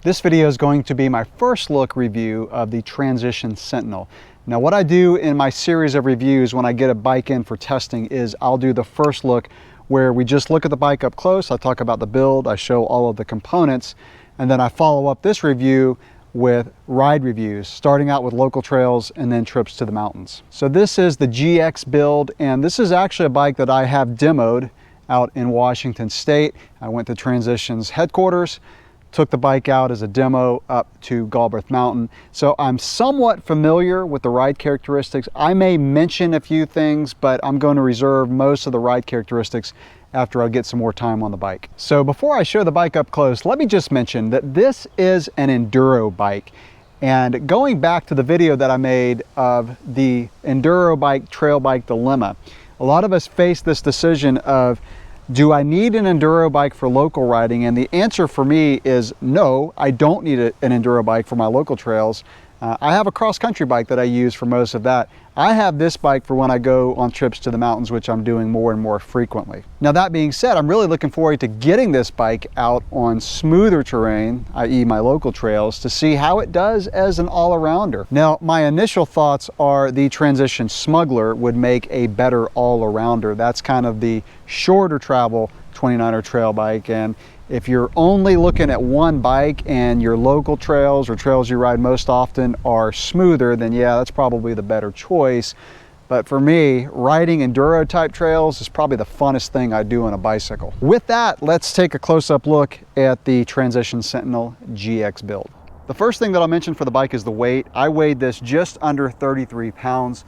This video is going to be my first look review of the Transition Sentinel. Now what I do in my series of reviews when I get a bike in for testing is I'll do the first look where we just look at the bike up close, I talk about the build, I show all of the components, and then I follow up this review with ride reviews, starting out with local trails and then trips to the mountains. So this is the GX build, and this is actually a bike that I have demoed out in Washington State. I went to Transition's headquarters, took the bike out as a demo up to Galbraith Mountain. So I'm somewhat familiar with the ride characteristics. I may mention a few things, but I'm going to reserve most of the ride characteristics after I get some more time on the bike. So before I show the bike up close, let me just mention that this is an enduro bike. And going back to the video that I made of the enduro bike, trail bike dilemma, a lot of us face this decision of, do I need an enduro bike for local riding? And the answer for me is no, I don't need an enduro bike for my local trails. I have a cross-country bike that I use for most of that. I have this bike for when I go on trips to the mountains, which I'm doing more and more frequently. Now that being said, I'm really looking forward to getting this bike out on smoother terrain, i.e. my local trails, to see how it does as an all-arounder. Now my initial thoughts are the Transition Smuggler would make a better all-arounder. That's kind of the shorter travel 29er trail bike, and if you're only looking at one bike and your local trails or trails you ride most often are smoother, then yeah, that's probably the better choice. But for me, riding enduro type trails is probably the funnest thing I do on a bicycle. With that, let's take a close-up look at the Transition Sentinel GX build. The first thing that I'll mention for the bike is the weight. I weighed this just under 33 pounds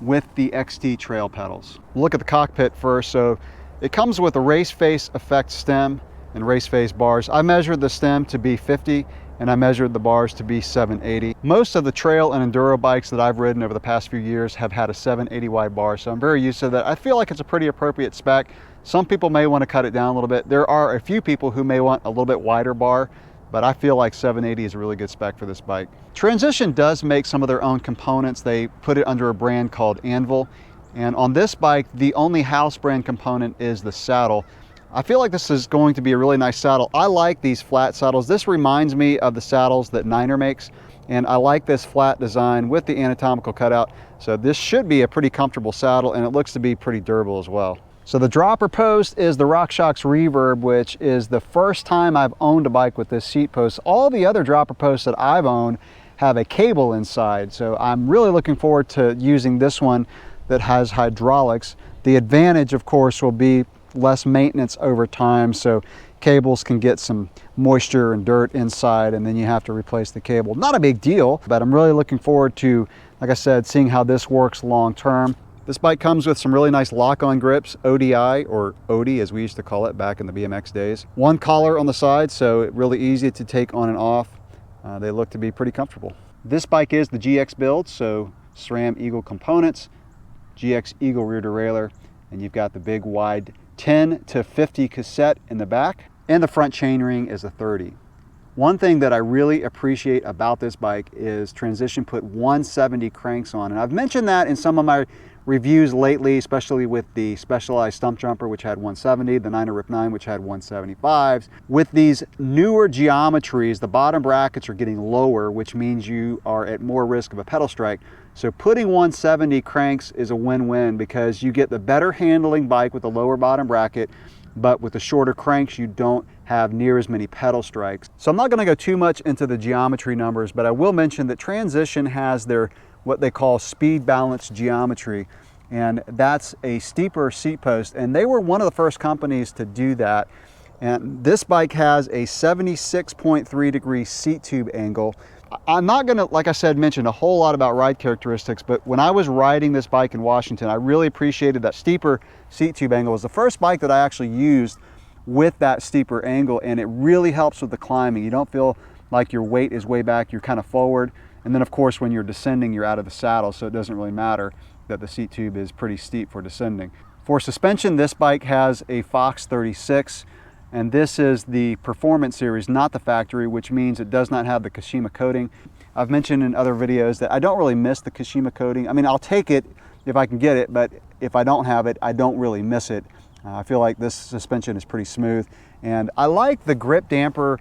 with the XT trail pedals. Look at the cockpit first. So it comes with a race face effect stem and race face bars. I measured the stem to be 50 and I measured the bars to be 780. Most of the trail and enduro bikes that I've ridden over the past few years have had a 780 wide bar, so I'm very used to that. I feel like it's a pretty appropriate spec. Some people may want to cut it down a little bit. There are a few people who may want a little bit wider bar, but I feel like 780 is a really good spec for this bike. Transition does make some of their own components. They put it under a brand called Anvil, and on this bike, the only house brand component is the saddle. I feel like this is going to be a really nice saddle. I like these flat saddles. This reminds me of the saddles that Niner makes, and I like this flat design with the anatomical cutout. So this should be a pretty comfortable saddle, and it looks to be pretty durable as well. So the dropper post is the RockShox Reverb, which is the first time I've owned a bike with this seat post. All the other dropper posts that I've owned have a cable inside, so I'm really looking forward to using this one that has hydraulics. The advantage, of course, will be less maintenance over time, so cables can get some moisture and dirt inside and then you have to replace the cable. Not a big deal, but I'm really looking forward to, like I said, seeing how this works long term. This bike comes with some really nice lock-on grips, ODI, or ODI as we used to call it back in the BMX days. One collar on the side, so it's really easy to take on and off. They look to be pretty comfortable. This bike is the GX build, so SRAM Eagle components, GX Eagle rear derailleur, and you've got the big wide 10 to 50 cassette in the back, and the front chainring is a 30. One thing that I really appreciate about this bike is Transition put 170 cranks on, and I've mentioned that in some of my reviews lately, especially with the Specialized Stump Jumper, which had 170, the Niner Rip 9, which had 175s. With these newer geometries, the bottom brackets are getting lower, which means you are at more risk of a pedal strike. So putting 170 cranks is a win-win because you get the better handling bike with the lower bottom bracket, but with the shorter cranks, you don't have near as many pedal strikes. So I'm not gonna go too much into the geometry numbers, but I will mention that Transition has their what they call speed balance geometry, and that's a steeper seat post, and they were one of the first companies to do that. And this bike has a 76.3 degree seat tube angle. I'm not gonna, like I said, mention a whole lot about ride characteristics, but when I was riding this bike in Washington, I really appreciated that steeper seat tube angle. It was the first bike that I actually used with that steeper angle, and it really helps with the climbing. You don't feel like your weight is way back, you're kind of forward. And then of course, when you're descending, you're out of the saddle, so it doesn't really matter that the seat tube is pretty steep for descending. For suspension, this bike has a Fox 36, and this is the Performance Series, not the factory, which means it does not have the Kashima coating. I've mentioned in other videos that I don't really miss the Kashima coating. I mean, I'll take it if I can get it, but if I don't have it, I don't really miss it. I feel like this suspension is pretty smooth, and I like the grip damper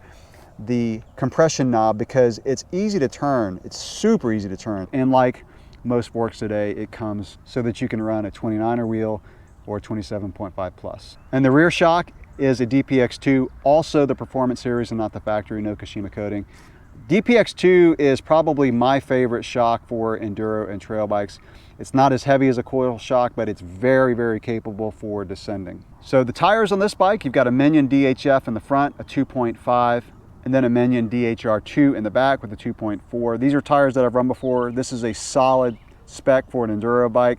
the compression knob because it's easy to turn. It's super easy to turn. And like most forks today, it comes so that you can run a 29er wheel or 27.5 plus. And the rear shock is a DPX2, also the Performance Series and not the factory, no Kashima coating. DPX2 is probably my favorite shock for enduro and trail bikes. It's not as heavy as a coil shock, but it's very, very capable for descending. So the tires on this bike, you've got a Minion DHF in the front, a 2.5, and then a Minion DHR2 in the back with a 2.4. These are tires that I've run before. This is a solid spec for an enduro bike.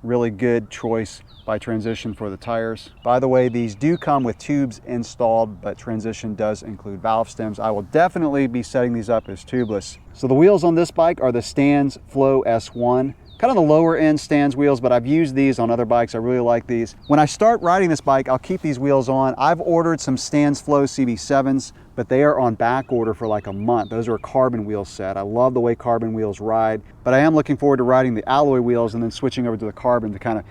Really good choice by Transition for the tires. By the way, these do come with tubes installed, but Transition does include valve stems. I will definitely be setting these up as tubeless. So the wheels on this bike are the Stans Flow S1. Kind of the lower end Stans wheels, but I've used these on other bikes. I really like these. When I start riding this bike, I'll keep these wheels on. I've ordered some Stans Flow CB7s, but they are on back order for like a month. Those are a carbon wheel set. I love the way carbon wheels ride, but I am looking forward to riding the alloy wheels and then switching over to the carbon to kind of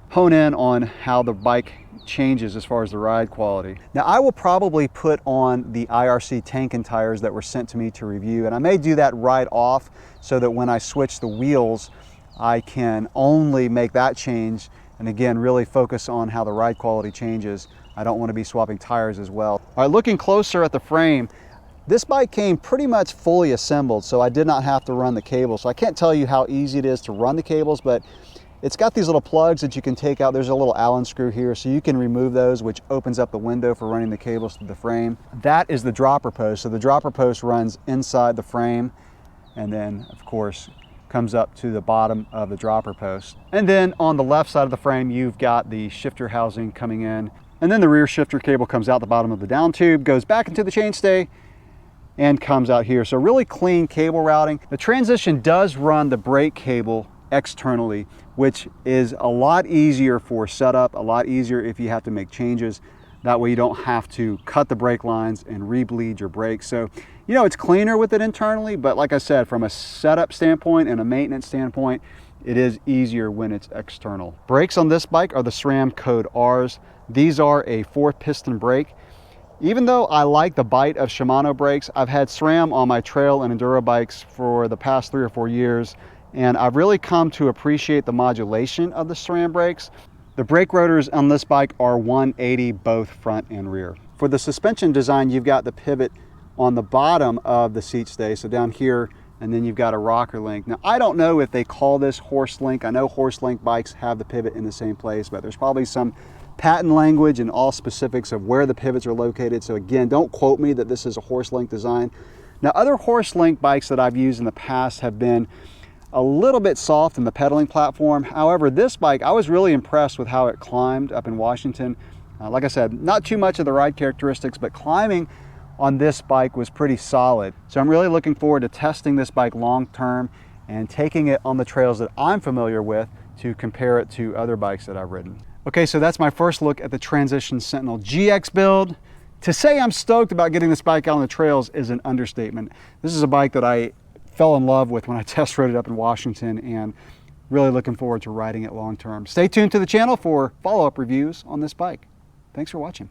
hone in on how the bike changes as far as the ride quality. Now I will probably put on the IRC Tankin tires that were sent to me to review, and I may do that right off so that when I switch the wheels, I can only make that change and again really focus on how the ride quality changes. I don't want to be swapping tires as well. All right, looking closer at the frame, this bike came pretty much fully assembled, so I did not have to run the cables. So I can't tell you how easy it is to run the cables, but it's got these little plugs that you can take out. There's a little Allen screw here, so you can remove those, which opens up the window for running the cables through the frame. That is the dropper post. So the dropper post runs inside the frame and then, of course, comes up to the bottom of the dropper post. And then on the left side of the frame, you've got the shifter housing coming in. And then the rear shifter cable comes out the bottom of the down tube, goes back into the chainstay, and comes out here. So really clean cable routing. The Transition does run the brake cable externally, which is a lot easier for setup, a lot easier if you have to make changes. That way you don't have to cut the brake lines and re-bleed your brakes. So, you know, it's cleaner with it internally, but like I said, from a setup standpoint and a maintenance standpoint, it is easier when it's external. Brakes on this bike are the SRAM Code Rs. These are a 4-piston brake. Even though I like the bite of Shimano brakes, I've had SRAM on my trail and enduro bikes for the past 3 or 4 years, and I've really come to appreciate the modulation of the SRAM brakes. The brake rotors on this bike are 180 both front and rear. For the suspension design, you've got the pivot on the bottom of the seat stay, so down here, and then you've got a rocker link. Now, I don't know if they call this horse link. I know horse link bikes have the pivot in the same place, but there's probably some patent language and all specifics of where the pivots are located. So again, don't quote me that this is a horse link design. Now, other horse link bikes that I've used in the past have been a little bit soft in the pedaling platform. However, this bike, I was really impressed with how it climbed up in Washington. Like I said, not too much of the ride characteristics, but climbing on this bike was pretty solid. So I'm really looking forward to testing this bike long term and taking it on the trails that I'm familiar with to compare it to other bikes that I've ridden. Okay, so that's my first look at the Transition Sentinel GX build. To say I'm stoked about getting this bike out on the trails is an understatement. This is a bike that I fell in love with when I test rode it up in Washington, and really looking forward to riding it long term. Stay tuned to the channel for follow-up reviews on this bike. Thanks for watching.